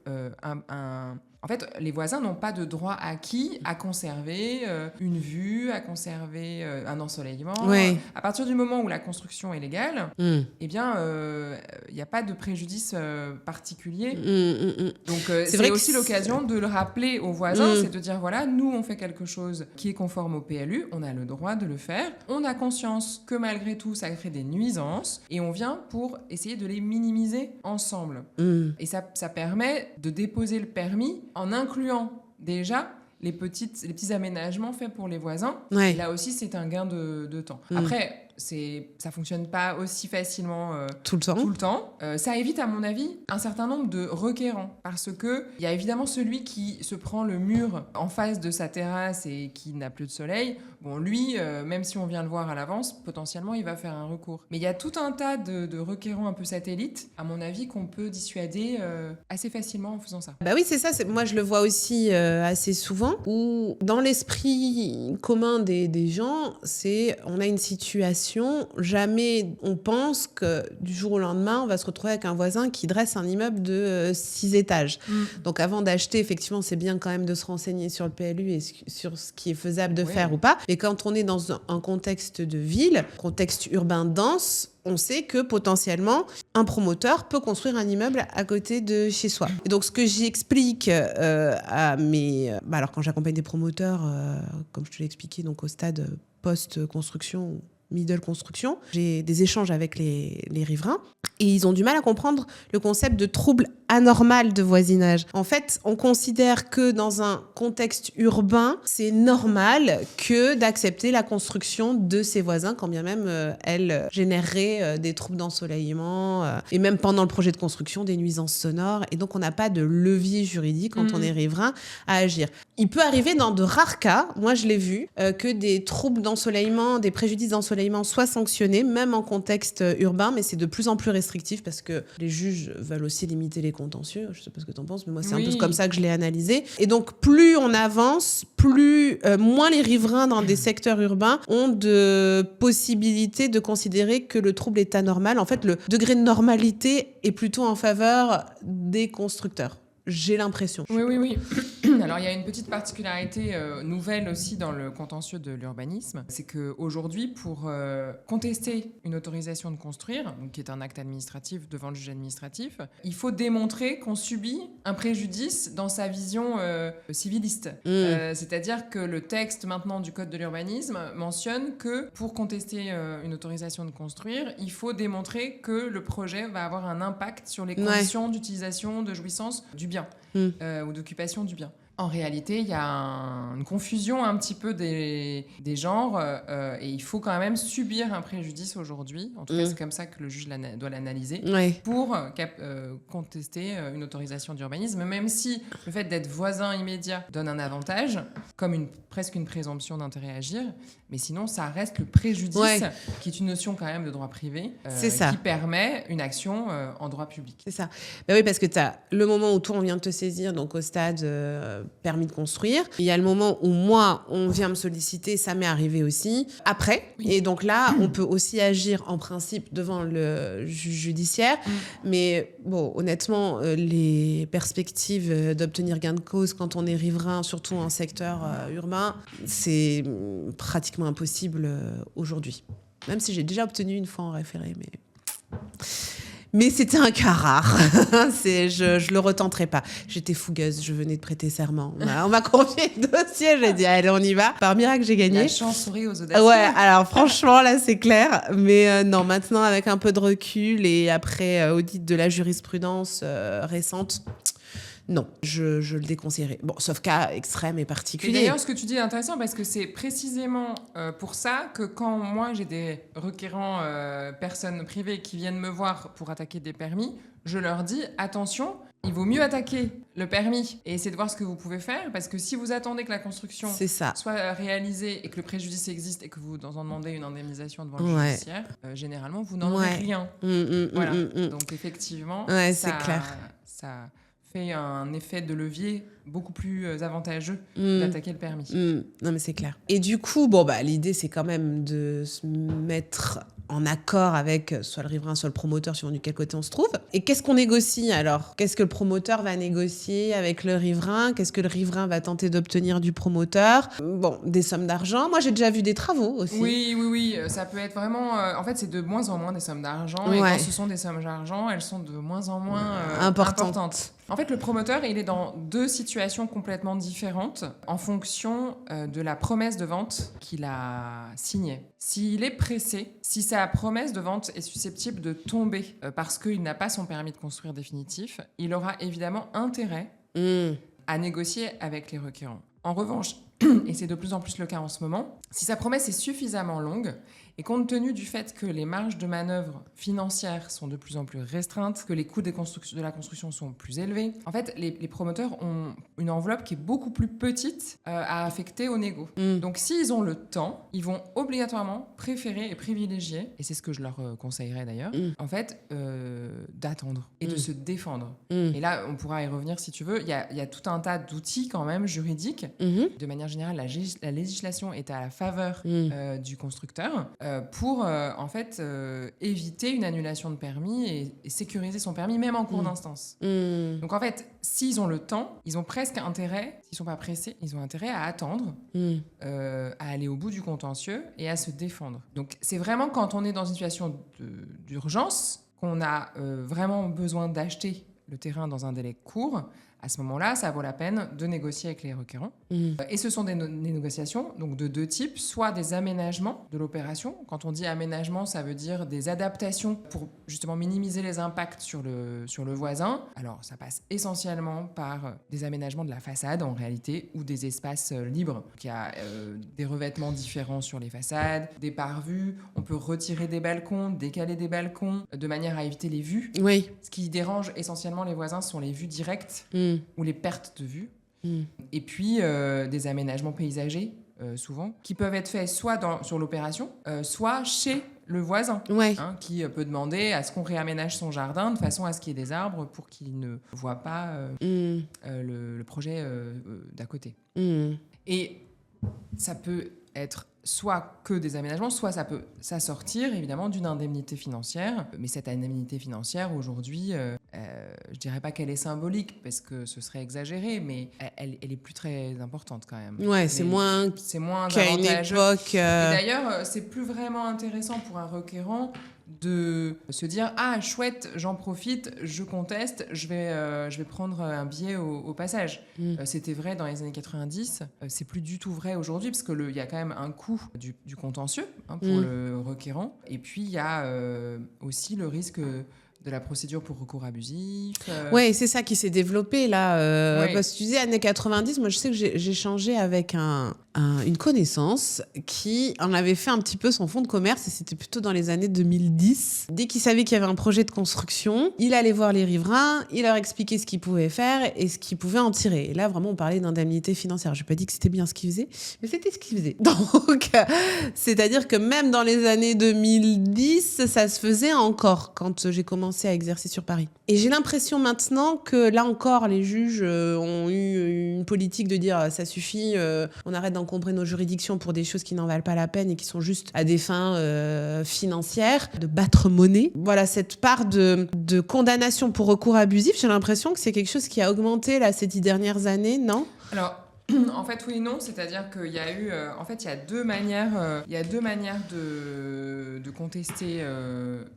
en fait, les voisins n'ont pas de droit acquis à conserver une vue, à conserver un ensoleillement. Ouais. À partir du moment où la construction est légale, eh bien, il n'y a pas de préjudice particulier. Donc, c'est aussi l'occasion de le rappeler aux voisins, c'est de dire, voilà, nous, on fait quelque chose qui est conforme au PLU, on a le droit de le faire, on a conscience que malgré tout, ça crée des nuisances, et on vient pour essayer de les minimiser ensemble. Et ça permet de déposer le permis en incluant déjà les petits aménagements faits pour les voisins. Ouais. Et là aussi, c'est un gain de temps. Après, ça fonctionne pas aussi facilement tout le temps. Ça évite, à mon avis, un certain nombre de requérants. Parce que il y a évidemment celui qui se prend le mur en face de sa terrasse et qui n'a plus de soleil. Bon, lui, même si on vient le voir à l'avance, potentiellement, il va faire un recours. Mais il y a tout un tas de requérants un peu satellites, à mon avis, qu'on peut dissuader assez facilement en faisant ça. Bah oui, c'est ça. Moi, je le vois aussi assez souvent, où dans l'esprit commun des gens, on a une situation, jamais on pense que du jour au lendemain, on va se retrouver avec un voisin qui dresse un immeuble de 6 étages. Donc avant d'acheter, effectivement, c'est bien quand même de se renseigner sur le PLU et sur ce qui est faisable de faire ou pas. Mais quand on est dans un contexte de ville, contexte urbain dense, on sait que potentiellement, un promoteur peut construire un immeuble à côté de chez soi. Et donc, ce que j'explique à mes... alors, quand j'accompagne des promoteurs, comme je te l'ai expliqué, donc au stade post-construction, middle construction, j'ai des échanges avec les riverains et ils ont du mal à comprendre le concept de trouble anormal de voisinage. En fait, on considère que dans un contexte urbain, c'est normal que d'accepter la construction de ses voisins, quand bien même elle générerait des troubles d'ensoleillement et même pendant le projet de construction, des nuisances sonores. Et donc, on n'a pas de levier juridique quand on est riverain à agir. Il peut arriver dans de rares cas, moi je l'ai vu, que des troubles d'ensoleillement, des préjudices d'ensoleillement soient sanctionnés, même en contexte urbain, mais c'est de plus en plus restrictif parce que les juges veulent aussi limiter les contentieux. Je sais pas ce que tu en penses, mais moi c'est un peu comme ça que je l'ai analysé. Et donc plus on avance, moins les riverains dans des secteurs urbains ont de possibilités de considérer que le trouble est anormal. En fait, le degré de normalité est plutôt en faveur des constructeurs. J'ai l'impression. Oui. Alors, il y a une petite particularité nouvelle aussi dans le contentieux de l'urbanisme. C'est qu'aujourd'hui, pour contester une autorisation de construire, donc qui est un acte administratif devant le juge administratif, il faut démontrer qu'on subit un préjudice dans sa vision civiliste. C'est-à-dire que le texte maintenant du Code de l'urbanisme mentionne que pour contester une autorisation de construire, il faut démontrer que le projet va avoir un impact sur les conditions d'utilisation, de jouissance du bien. Ou d'occupation du bien. En réalité, il y a une confusion un petit peu des genres et il faut quand même subir un préjudice aujourd'hui. En tout cas, c'est comme ça que le juge doit l'analyser pour contester une autorisation d'urbanisme, même si le fait d'être voisin immédiat donne un avantage, comme presque une présomption d'intérêt à agir, mais sinon, ça reste le préjudice, qui est une notion quand même de droit privé, qui permet une action en droit public. C'est ça. Ben oui, parce que tu as le moment où toi, on vient de te saisir, donc au stade permis de construire. Il y a le moment où moi, on vient me solliciter, ça m'est arrivé aussi. Après, et donc là, on peut aussi agir en principe devant le juge judiciaire. Mais bon, honnêtement, les perspectives d'obtenir gain de cause quand on est riverain, surtout en secteur urbain, c'est pratiquement impossible aujourd'hui. Même si j'ai déjà obtenu une fois en référé, mais c'était un cas rare. Je le retenterai pas. J'étais fougueuse, je venais de prêter serment. On m'a confié le dossier, j'ai dit allez, on y va. Par miracle, j'ai gagné. La chance sourit aux audacieux. Ouais, alors franchement, là, c'est clair. Mais non, maintenant, avec un peu de recul et après audit de la jurisprudence récente, non, je le déconseillerais. Bon, sauf cas extrême et Et particulier. d'ailleurs, ce que tu dis est intéressant parce que c'est précisément pour ça que quand moi j'ai des requérants personnes privées qui viennent me voir pour attaquer des permis, je leur dis attention, il vaut mieux attaquer le permis et essayer de voir ce que vous pouvez faire parce que si vous attendez que la construction C'est ça. soit réalisée et que le préjudice existe et que vous en demandez une indemnisation devant le Ouais. judiciaire, généralement vous n'en aurez Ouais. rien. Mmh. Voilà. Donc effectivement, Ouais, ça, c'est clair. ça fait un effet de levier beaucoup plus avantageux Mmh. d'attaquer le permis. Non, mais c'est clair. Et du coup, bon, bah, l'idée, c'est quand même de se mettre en accord avec soit le riverain, soit le promoteur, suivant du quel côté on se trouve. Et qu'est-ce qu'on négocie alors ? Qu'est-ce que le promoteur va négocier avec le riverain ? Qu'est-ce que le riverain va tenter d'obtenir du promoteur ? Bon, des sommes d'argent. Moi, j'ai déjà vu des travaux aussi. Oui, ça peut être vraiment... en fait, c'est de moins en moins des sommes d'argent. Et Ouais. quand ce sont des sommes d'argent, elles sont de moins en moins Importantes. importantes. En fait, le promoteur, il est dans deux situations complètement différentes en fonction de la promesse de vente qu'il a signée. S'il est pressé, si sa promesse de vente est susceptible de tomber parce qu'il n'a pas son permis de construire définitif, il aura évidemment intérêt à négocier avec les requérants. En revanche, et c'est de plus en plus le cas en ce moment, si sa promesse est suffisamment longue, et compte tenu du fait que les marges de manœuvre financières sont de plus en plus restreintes, que les coûts de la construction sont plus élevés, en fait, les promoteurs ont une enveloppe qui est beaucoup plus petite à affecter au négo. Donc, s'ils ont le temps, ils vont obligatoirement préférer et privilégier, et c'est ce que je leur conseillerais d'ailleurs, en fait, d'attendre et de se défendre. Et là, on pourra y revenir si tu veux. Il y a tout un tas d'outils quand même juridiques. De manière générale, la législation est à la faveur du constructeur pour en fait éviter une annulation de permis et sécuriser son permis même en cours d'instance. Donc en fait, s'ils ont le temps, ils ont presque intérêt, s'ils sont pas pressés, ils ont intérêt à attendre, à aller au bout du contentieux et à se défendre. Donc c'est vraiment quand on est dans une situation d'urgence qu'on a vraiment besoin d'acheter le terrain dans un délai court. À ce moment-là, ça vaut la peine de négocier avec les requérants. Et ce sont des négociations donc de deux types, soit des aménagements de l'opération. Quand on dit aménagement, ça veut dire des adaptations pour justement minimiser les impacts sur le voisin. Alors, ça passe essentiellement par des aménagements de la façade en réalité ou des espaces libres. Donc, il y a des revêtements différents sur les façades, des pare-vues. On peut retirer des balcons, décaler des balcons de manière à éviter les vues. Oui. Ce qui dérange essentiellement les voisins sont les vues directes ou les pertes de vue. Et puis des aménagements paysagers, souvent, qui peuvent être faits soit sur l'opération, soit chez le voisin, qui peut demander à ce qu'on réaménage son jardin de façon à ce qu'il y ait des arbres pour qu'il ne voit pas le projet d'à côté. Et ça peut être soit que des aménagements, soit ça peut s'assortir évidemment d'une indemnité financière. Mais cette indemnité financière, aujourd'hui, je dirais pas qu'elle est symbolique, parce que ce serait exagéré, mais elle est plus très importante quand même. Ouais, c'est moins qu'à une avantageux. époque... Et d'ailleurs, c'est plus vraiment intéressant pour un requérant de se dire « Ah, chouette, j'en profite, je conteste, je vais prendre un billet au passage. C'était vrai dans les années 90, c'est plus du tout vrai aujourd'hui, parce qu'il y a quand même un coût du contentieux pour le requérant. Et puis, il y a aussi le risque de la procédure pour recours abusif. Ouais, c'est ça qui s'est développé là. Ouais. Parce que tu disais années 90, moi je sais que j'ai changé avec une connaissance qui en avait fait un petit peu son fonds de commerce, et c'était plutôt dans les années 2010. Dès qu'il savait qu'il y avait un projet de construction, il allait voir les riverains, il leur expliquait ce qu'il pouvait faire et ce qu'il pouvait en tirer. Et là, vraiment, on parlait d'indemnité financière. Je n'ai pas dit que c'était bien ce qu'il faisait, mais c'était ce qu'il faisait. Donc, c'est-à-dire que même dans les années 2010, ça se faisait encore quand j'ai commencé à exercer sur Paris. Et j'ai l'impression maintenant que là encore, les juges ont eu une politique de dire ça suffit, on arrête d'encombrer nos juridictions pour des choses qui n'en valent pas la peine et qui sont juste à des fins financières, de battre monnaie. Voilà, cette part de condamnation pour recours abusif, j'ai l'impression que c'est quelque chose qui a augmenté là, ces 10 dernières années, non ? Alors, en fait, oui et non. C'est-à-dire qu'il y a eu... en fait, il y a deux manières de contester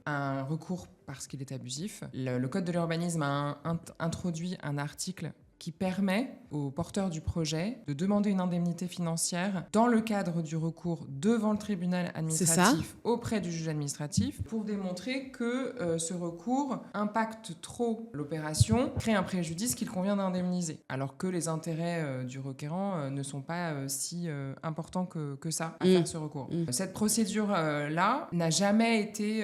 un recours parce qu'il est abusif. Le Code de l'urbanisme a introduit un article qui permet aux porteurs du projet de demander une indemnité financière dans le cadre du recours devant le tribunal administratif auprès du juge administratif pour démontrer que ce recours impacte trop l'opération, crée un préjudice qu'il convient d'indemniser, alors que les intérêts du requérant ne sont pas si importants que ça à faire ce recours. Cette procédure-là n'a jamais été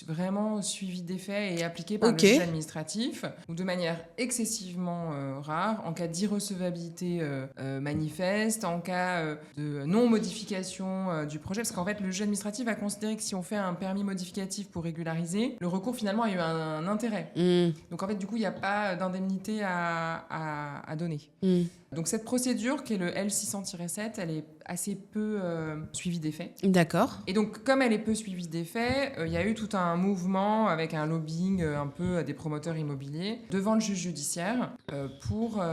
vraiment suivie d'effet et appliquée par le juge administratif, ou de manière excessivement rare, en cas d'irrecevabilité manifeste, en cas de non-modification du projet, parce qu'en fait, le juge administratif a considéré que si on fait un permis modificatif pour régulariser, le recours finalement a eu un intérêt. Donc en fait, du coup, il n'y a pas d'indemnité à donner. Donc cette procédure, qui est le L600-7, elle est assez peu suivie des faits. D'accord. Et donc, comme elle est peu suivie des faits, il y a eu tout un mouvement avec un lobbying un peu des promoteurs immobiliers devant le juge judiciaire pour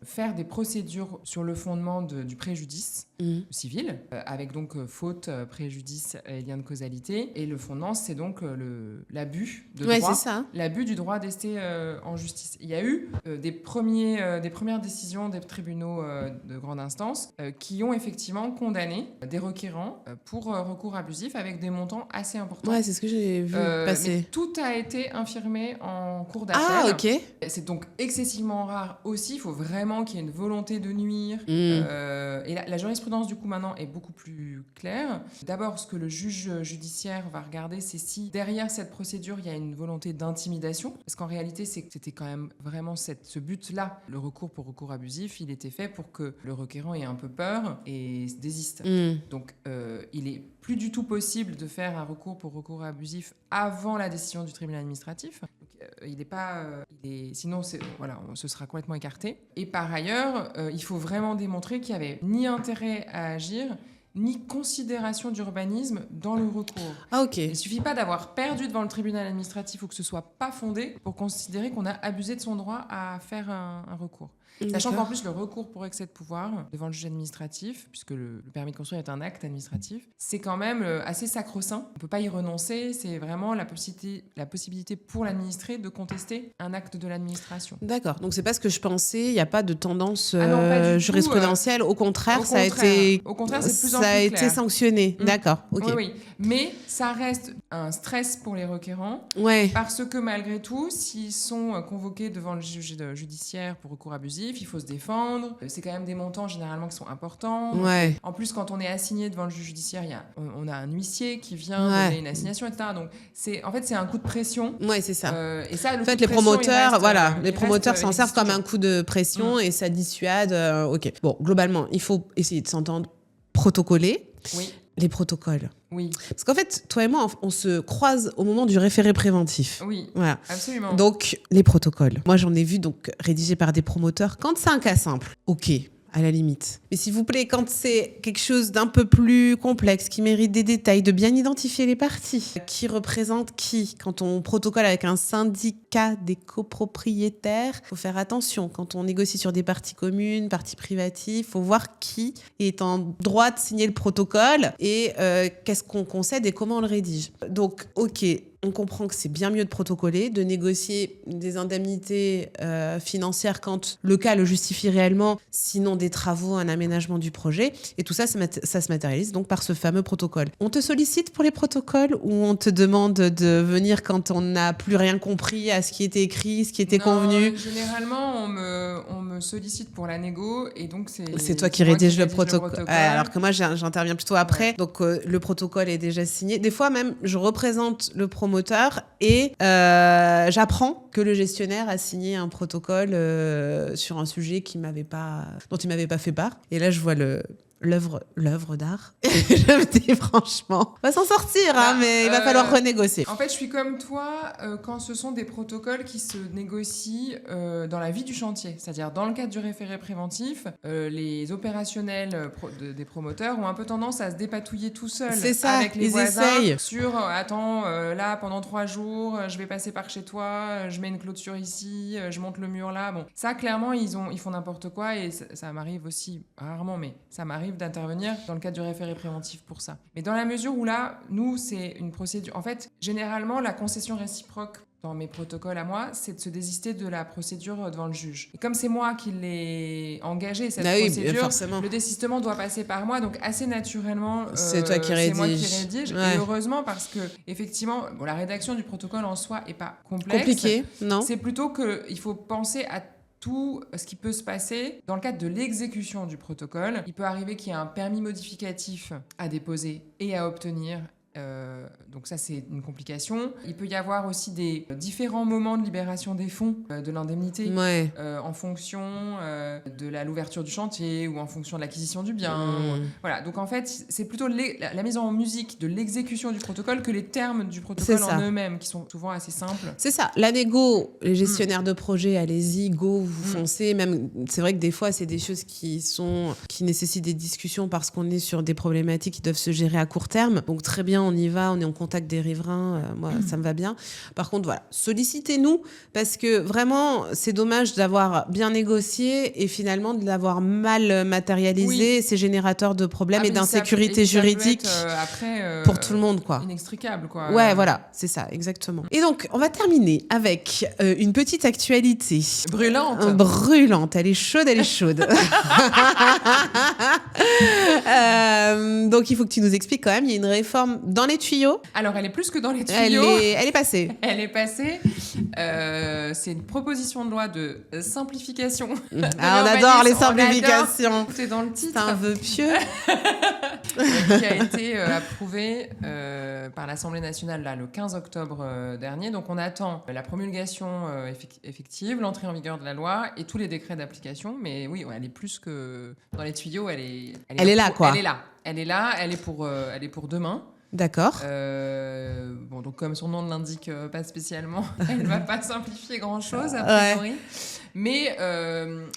faire des procédures sur le fondement du préjudice civil, avec donc faute, préjudice et lien de causalité. Et le fondement, c'est donc l'abus de droit, c'est ça. l'abus du droit d'ester en justice. Il y a eu des premières décisions des tribunaux de grande instance qui ont effectivement condamné des requérants pour recours abusif avec des montants assez importants. Ouais, c'est ce que j'ai vu passer. Mais tout a été infirmé en cour d'appel. Ah, ok. C'est donc excessivement rare aussi. Il faut vraiment qu'il y ait une volonté de nuire. Et la jurisprudence, du coup, maintenant, est beaucoup plus claire. D'abord, ce que le juge judiciaire va regarder, c'est si derrière cette procédure, il y a une volonté d'intimidation. Parce qu'en réalité, c'était quand même vraiment ce but-là. Le recours pour recours abusif, il était fait pour que le requérant ait un peu peur et se désiste. Donc, il est plus du tout possible de faire un recours pour recours abusif avant la décision du tribunal administratif. Il n'est pas... sinon, ce sera complètement écarté. Et par ailleurs, il faut vraiment démontrer qu'il n'y avait ni intérêt à agir, ni considération d'urbanisme dans le recours. Ah, ok. Il ne suffit pas d'avoir perdu devant le tribunal administratif ou que ce ne soit pas fondé pour considérer qu'on a abusé de son droit à faire un recours. Sachant qu'en plus, le recours pour excès de pouvoir devant le juge administratif, puisque le permis de construire est un acte administratif, c'est quand même assez sacro-saint. On ne peut pas y renoncer. C'est vraiment la possibilité pour l'administré de contester un acte de l'administration. D'accord. Donc, c'est pas ce que je pensais. Il n'y a pas de tendance jurisprudentielle. Au contraire, c'est de plus en plus clair. Ça a été sanctionné. D'accord. Ok. Oui. Mais ça reste un stress pour les requérants. Ouais. Parce que malgré tout, s'ils sont convoqués devant le juge judiciaire pour recours abusif, il faut se défendre. C'est quand même des montants généralement qui sont importants. Ouais. En plus, quand on est assigné devant le juge judiciaire, on a un huissier qui vient donner une assignation, etc. Donc, c'est un coup de pression. Ouais, c'est ça. Et ça, en fait, les promoteurs s'en servent comme un coup de pression et ça dissuade. Ok. Bon, globalement, il faut essayer de s'entendre, protocoler. Oui. Les protocoles. Oui. Parce qu'en fait, toi et moi, on se croise au moment du référé préventif. Oui, voilà. Absolument. Donc, les protocoles. Moi, j'en ai vu rédigés par des promoteurs. Quand c'est un cas simple, ok, à la limite. Mais s'il vous plaît, quand c'est quelque chose d'un peu plus complexe, qui mérite des détails, de bien identifier les parties, qui représente qui. Quand on protocole avec un syndicat des copropriétaires, faut faire attention. Quand on négocie sur des parties communes, parties privatives, faut voir qui est en droit de signer le protocole et qu'est-ce qu'on concède et comment on le rédige. Donc, ok, on comprend que c'est bien mieux de protocoler, de négocier des indemnités financières quand le cas le justifie réellement, sinon des travaux, un aménagement du projet. Et tout ça, ça se matérialise donc par ce fameux protocole. On te sollicite pour les protocoles ou on te demande de venir quand on n'a plus rien compris à ce qui était écrit, ce qui était convenu? Généralement, on me sollicite pour la négo et donc c'est toi qui rédiges le protocole. Alors que moi, j'interviens plutôt après. Ouais. Donc, le protocole est déjà signé. Des fois, même, je représente le promoteur et j'apprends que le gestionnaire a signé un protocole sur un sujet dont il m'avait pas fait part. Et là, je vois l'œuvre d'art. Je me dis franchement, on va s'en sortir, mais il va falloir renégocier. En fait, je suis comme toi quand ce sont des protocoles qui se négocient dans la vie du chantier. C'est-à-dire, dans le cadre du référé préventif, les opérationnels des promoteurs ont un peu tendance à se dépatouiller tout seuls avec les voisins sur attends, là, pendant 3 jours, je vais passer par chez toi, je mets une clôture ici, je monte le mur là. Bon, ça, clairement, ils font n'importe quoi et ça m'arrive aussi, rarement, mais ça m'arrive d'intervenir dans le cadre du référé préventif pour ça. Mais dans la mesure où là, nous, c'est une procédure... En fait, généralement, la concession réciproque dans mes protocoles à moi, c'est de se désister de la procédure devant le juge. Et comme c'est moi qui l'ai engagé, cette procédure, forcément. le désistement doit passer par moi, donc assez naturellement, c'est toi qui rédige. C'est moi qui rédige. Ouais. Et heureusement, parce que effectivement, la rédaction du protocole en soi est pas complexe. Compliqué, non? C'est plutôt qu'il faut penser à tout ce qui peut se passer dans le cadre de l'exécution du protocole. Il peut arriver qu'il y ait un permis modificatif à déposer et à obtenir. Donc ça, c'est une complication. Il peut y avoir aussi des différents moments de libération des fonds de l'indemnité en fonction de l'ouverture du chantier ou en fonction de l'acquisition du bien. Voilà. Donc en fait, c'est plutôt la mise en musique de l'exécution du protocole que les termes du protocole en eux-mêmes, qui sont souvent assez simples. C'est ça. La négo, les gestionnaires de projet, allez-y, go, vous foncez. Même, c'est vrai que des fois, c'est des choses qui nécessitent des discussions parce qu'on est sur des problématiques qui doivent se gérer à court terme. Donc très bien, on y va, on est en contact des riverains, moi ça me va bien. Par contre, voilà, sollicitez-nous parce que vraiment, c'est dommage d'avoir bien négocié et finalement de l'avoir mal matérialisé. C'est générateur de problèmes et d'insécurité juridique pour tout le monde, quoi. Inextricable, quoi. Ouais, voilà, c'est ça, exactement. Et donc, on va terminer avec une petite actualité. Brûlante, elle est chaude, donc, il faut que tu nous expliques quand même, il y a une réforme dans les tuyaux. Alors, elle est plus que dans les tuyaux. Elle est passée. Elle est passée. C'est une proposition de loi de simplification. On adore les simplifications. C'est dans le titre. C'est un vœu pieux. Qui a été approuvée par l'Assemblée nationale là, le 15 octobre dernier. Donc, on attend la promulgation effective, l'entrée en vigueur de la loi et tous les décrets d'application. Mais oui, elle est plus que dans les tuyaux. Elle est là, quoi. Elle est là. Elle est pour demain. D'accord. Bon, donc comme son nom ne l'indique pas spécialement, elle ne va pas simplifier grand-chose, a priori. Mais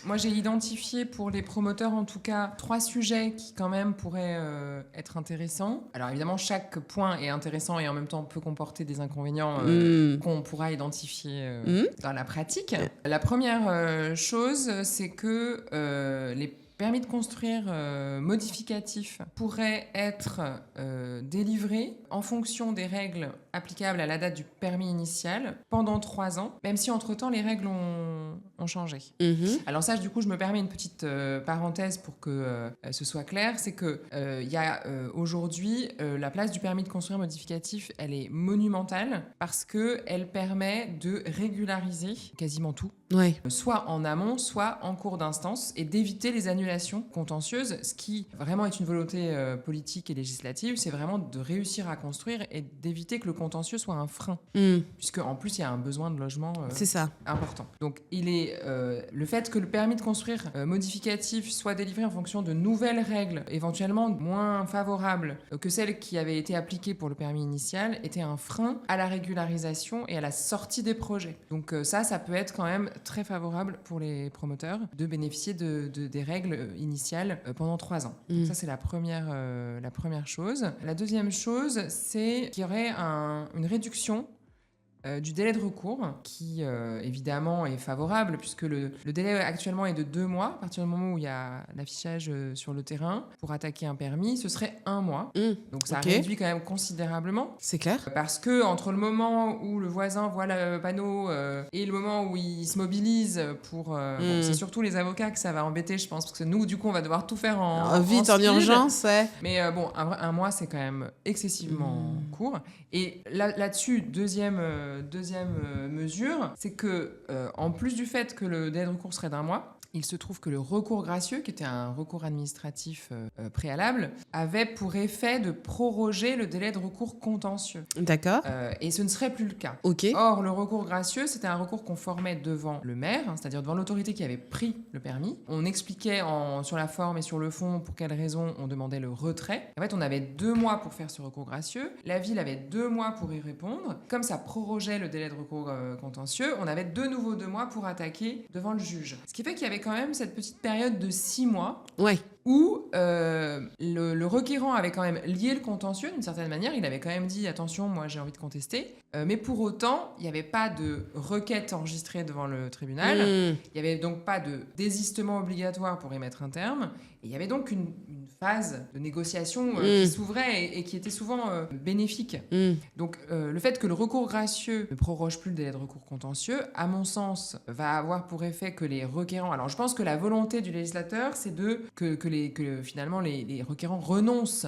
moi, j'ai identifié pour les promoteurs, en tout cas, 3 sujets qui, quand même, pourraient être intéressants. Alors, évidemment, chaque point est intéressant et en même temps peut comporter des inconvénients qu'on pourra identifier dans la pratique. La première chose, c'est que les permis de construire modificatif pourrait être délivré en fonction des règles applicables à la date du permis initial pendant 3 ans, même si entre-temps les règles ont changé. Alors ça, du coup, je me permets une petite parenthèse pour que ce soit clair, c'est que y a aujourd'hui la place du permis de construire modificatif, elle est monumentale parce qu'elle permet de régulariser quasiment tout. Soit en amont, soit en cours d'instance, et d'éviter les annulations contentieuses. Ce qui vraiment est une volonté politique et législative, c'est vraiment de réussir à construire et d'éviter que le contentieux soit un frein. Puisque en plus, il y a un besoin de logement important. Donc, il est le fait que le permis de construire modificatif soit délivré en fonction de nouvelles règles, éventuellement moins favorables que celles qui avaient été appliquées pour le permis initial, était un frein à la régularisation et à la sortie des projets. Donc ça peut être quand même très favorable pour les promoteurs de bénéficier des règles initiales pendant 3 ans. Donc ça, c'est la première chose. La deuxième chose, c'est qu'il y aurait une réduction du délai de recours, qui évidemment est favorable, puisque le délai actuellement est de 2 mois. À partir du moment où il y a l'affichage sur le terrain pour attaquer un permis, ce serait 1 mois. Donc ça réduit quand même considérablement. C'est clair. Parce que entre le moment où le voisin voit le panneau et le moment où il se mobilise pour... c'est surtout les avocats que ça va embêter, je pense, parce que nous, du coup, on va devoir tout faire en urgence, ouais. Mais un mois, c'est quand même excessivement court. Et là-dessus, deuxième mesure, c'est que en plus du fait que le délai de recours serait d'1 mois, il se trouve que le recours gracieux, qui était un recours administratif préalable, avait pour effet de proroger le délai de recours contentieux. D'accord. Et ce ne serait plus le cas. Or, le recours gracieux, c'était un recours qu'on formait devant le maire, c'est-à-dire devant l'autorité qui avait pris le permis. On expliquait sur la forme et sur le fond pour quelles raisons on demandait le retrait. En fait, on avait 2 mois pour faire ce recours gracieux. La ville avait 2 mois pour y répondre. Comme ça prorogeait le délai de recours contentieux, on avait de nouveau 2 mois pour attaquer devant le juge. Ce qui fait qu'il y avait quand même cette petite période de 6 mois où le requérant avait quand même lié le contentieux d'une certaine manière. Il avait quand même dit, attention, moi j'ai envie de contester. Mais pour autant, il n'y avait pas de requête enregistrée devant le tribunal. Il n'y avait donc pas de désistement obligatoire pour y mettre un terme. Et il y avait donc une phase de négociation qui s'ouvrait et qui était souvent bénéfique. Donc le fait que le recours gracieux ne proroge plus le délai de recours contentieux, à mon sens, va avoir pour effet que les requérants... Alors je pense que la volonté du législateur, c'est que finalement les requérants renoncent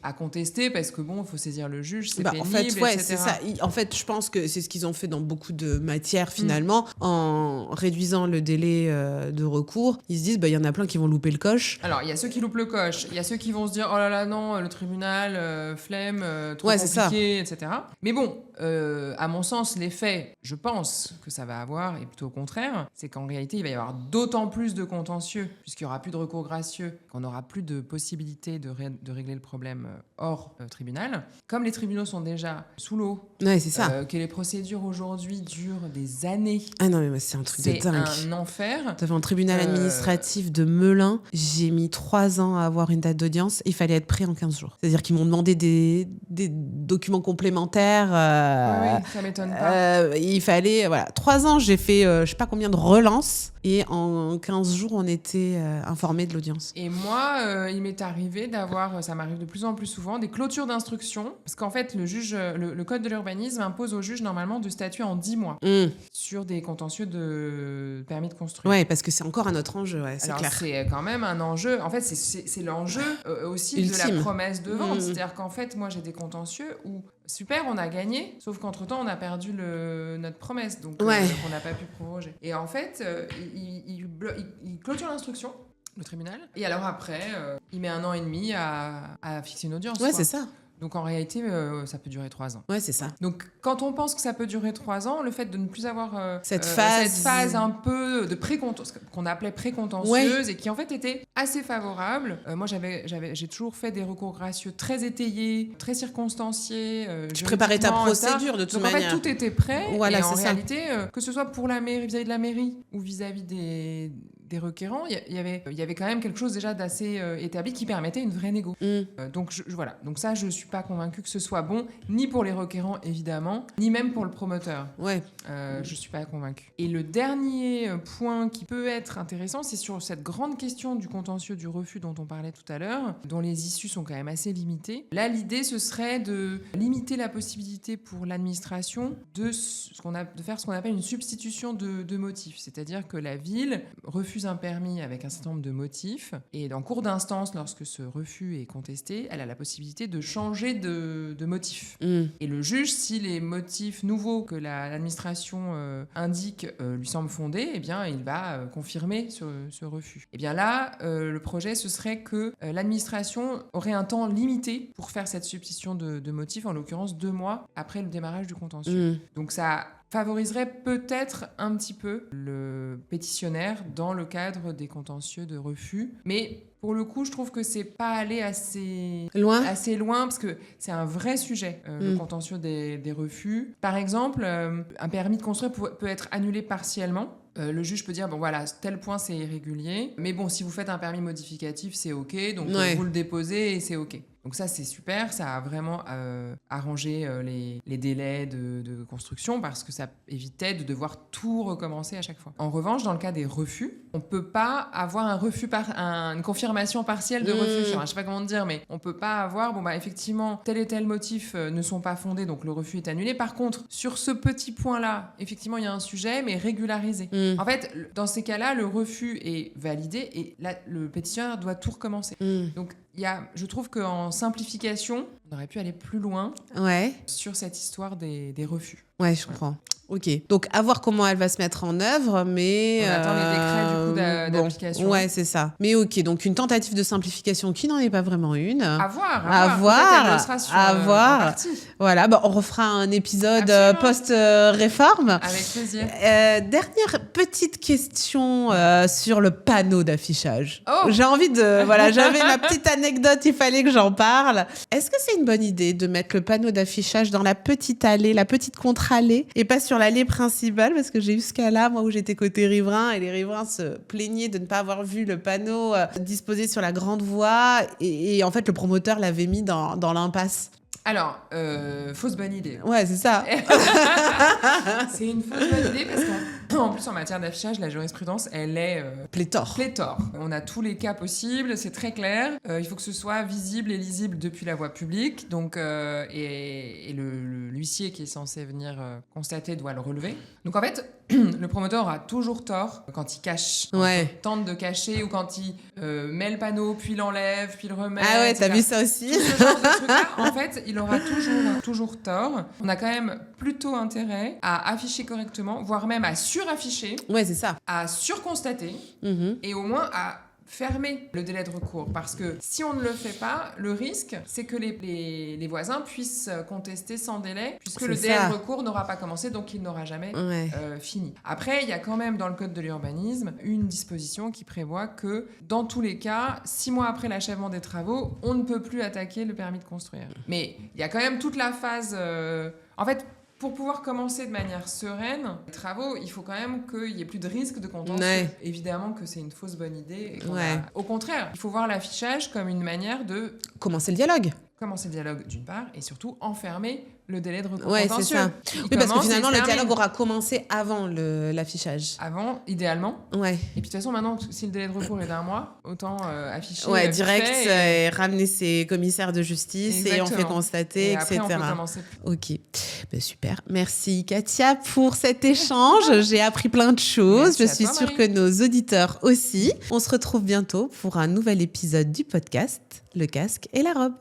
à contester parce que bon, il faut saisir le juge, c'est pénible, en fait, ouais, etc. c'est ça. En fait, je pense que c'est ce qu'ils ont fait dans beaucoup de matières finalement, en réduisant le délai de recours. Ils se disent, il y en a plein qui vont louper le coche. Alors, il y a ceux qui loupent le coche, il y a ceux qui vont se dire, oh là là, non, le tribunal, flemme, trop compliqué, etc. Mais bon, à mon sens, l'effet, je pense que ça va avoir, et plutôt au contraire, c'est qu'en réalité, il va y avoir d'autant plus de contentieux, puisqu'il n'y aura plus de recours gracieux, qu'on n'aura plus de possibilité de régler le problème hors tribunal. Comme les tribunaux sont déjà sous l'eau, ouais, c'est ça. que les procédures aujourd'hui durent des années. Ah non, mais c'est un truc de dingue. C'est un enfer. Devant le tribunal administratif de Melun, j'ai mis 3 ans à avoir une date d'audience. Il fallait être prêt en 15 jours. C'est-à-dire qu'ils m'ont demandé des documents complémentaires. Oui, ça m'étonne pas. Il fallait... Voilà, 3 ans, j'ai fait je sais pas combien de relances. Et en 15 jours, on était informés de l'audience. Et moi, il m'est arrivé d'avoir, ça m'arrive de plus en plus souvent, des clôtures d'instruction. Parce qu'en fait, le code de l'urbanisme impose au juge normalement de statuer en 10 mois sur des contentieux de permis de construire. Ouais, parce que c'est encore un autre enjeu, ouais, c'est alors, clair. c'est quand même un enjeu. En fait, c'est l'enjeu aussi ultime de la promesse de vente. C'est-à-dire qu'en fait, moi, j'ai des contentieux où, super, on a gagné, sauf qu'entre-temps, on a perdu notre promesse. Donc, on n'a pas pu proroger. Et en fait, il clôture l'instruction, le tribunal. Et alors après, il met 1 an et demi à fixer une audience. Ouais, quoi. c'est ça. Donc en réalité, ça peut durer 3 ans. Ouais, c'est ça. Donc quand on pense que ça peut durer 3 ans, le fait de ne plus avoir cette phase un peu de qu'on appelait précontentieuse et qui en fait était assez favorable. Moi, j'ai toujours fait des recours gracieux très étayés, très circonstanciés. Tu préparais ta procédure de toute manière. Donc en fait, tout était prêt. Voilà, et en c'est réalité, que ce soit pour la mairie, vis-à-vis de la mairie ou vis-à-vis des requérants, il y avait quand même quelque chose déjà d'assez établi qui permettait une vraie négo. Donc voilà. Donc ça, je suis pas convaincue que ce soit bon, ni pour les requérants évidemment, ni même pour le promoteur. Ouais. Je suis pas convaincue. Et le dernier point qui peut être intéressant, c'est sur cette grande question du contentieux du refus dont on parlait tout à l'heure, dont les issues sont quand même assez limitées. Là, l'idée, ce serait de limiter la possibilité pour l'administration de faire ce qu'on appelle une substitution de motifs. C'est-à-dire que la ville refuse un permis avec un certain nombre de motifs, et en cours d'instance, lorsque ce refus est contesté, elle a la possibilité de changer de motif. Et le juge, si les motifs nouveaux que l'administration indique lui semblent fondés, eh bien, il va confirmer ce refus. Et bien là, le projet, ce serait que l'administration aurait un temps limité pour faire cette substitution de motifs, en l'occurrence 2 mois après le démarrage du contentieux. Donc ça favoriserait peut-être un petit peu le pétitionnaire dans le cadre des contentieux de refus. Mais pour le coup, je trouve que c'est pas aller assez loin parce que c'est un vrai sujet, le contentieux des refus. Par exemple, un permis de construire peut être annulé partiellement. Le juge peut dire, bon voilà, tel point c'est irrégulier, mais bon, si vous faites un permis modificatif, c'est ok, donc vous le déposez et c'est ok. Donc ça, c'est super, ça a vraiment arrangé les délais de construction parce que ça évitait de devoir tout recommencer à chaque fois. En revanche, dans le cas des refus, on peut pas avoir un refus une confirmation partielle de refus. Je sais pas comment te dire, mais on peut pas avoir, effectivement, tel et tel motif ne sont pas fondés, donc le refus est annulé. Par contre, sur ce petit point-là, effectivement, il y a un sujet, mais régularisé. En fait, dans ces cas-là, le refus est validé et là, le pétitionnaire doit tout recommencer. Donc, je trouve qu'en simplification, on aurait pu aller plus loin sur cette histoire des refus. Ouais, je comprends. Ok. Donc, à voir comment elle va se mettre en œuvre, mais... On attend les décrets, du coup, d'application. Ouais, c'est ça. Mais ok, donc une tentative de simplification qui n'en est pas vraiment une. À voir. Peut-être elle le sera sur, à voir. en partie. Voilà, on refera un épisode post-réforme. Avec plaisir. Dernière petite question sur le panneau d'affichage. Oh. J'ai envie de... Voilà, j'avais ma petite anecdote, il fallait que j'en parle. Est-ce que c'est une bonne idée de mettre le panneau d'affichage dans la petite allée, la petite contre l'autre allée et pas sur l'allée principale parce que j'ai eu ce cas-là, moi, où j'étais côté riverain et les riverains se plaignaient de ne pas avoir vu le panneau disposé sur la grande voie et en fait, le promoteur l'avait mis dans l'impasse. Alors, fausse bonne idée. Ouais, c'est ça. C'est une fausse bonne idée parce qu'en plus, en matière d'affichage, la jurisprudence, elle est pléthore. On a tous les cas possibles, c'est très clair. Il faut que ce soit visible et lisible depuis la voie publique. Donc, et l'huissier qui est censé venir constater doit le relever. Donc, en fait, le promoteur aura toujours tort quand il cache, quand il tente de cacher ou quand il met le panneau, puis l'enlève, puis le remet. Ah ouais, t'as vu ça aussi? Tout ce genre de trucs-là, en fait, il aura toujours tort. On a quand même plutôt intérêt à afficher correctement, voire même à surafficher. Ouais, c'est ça. À surconstater et au moins à fermer le délai de recours. Parce que si on ne le fait pas, le risque, c'est que les voisins puissent contester sans délai, puisque le délai de recours n'aura pas commencé, donc il n'aura jamais fini. Après, il y a quand même dans le Code de l'urbanisme une disposition qui prévoit que, dans tous les cas, 6 mois après l'achèvement des travaux, on ne peut plus attaquer le permis de construire. Mais il y a quand même toute la phase... En fait, pour pouvoir commencer de manière sereine les travaux, il faut quand même qu'il n'y ait plus de risque de contentieux. Évidemment que c'est une fausse bonne idée. Au contraire, il faut voir l'affichage comme une manière de... Commencer le dialogue. Commencer le dialogue d'une part et surtout enfermer le délai de recours contentieux. C'est ça. Oui, parce que finalement, le dialogue aura commencé avant l'affichage. Avant, idéalement. Ouais. Et puis de toute façon, maintenant, si le délai de recours est d'1 mois, autant afficher. Ouais, direct, et ramener ses commissaires de justice. Exactement. Et on fait constater, etc. Après, on peut commencer. Ok. Ben, super. Merci, Katia, pour cet échange. J'ai appris plein de choses. Je suis sûre que nos auditeurs aussi. On se retrouve bientôt pour un nouvel épisode du podcast Le Casque et la Robe.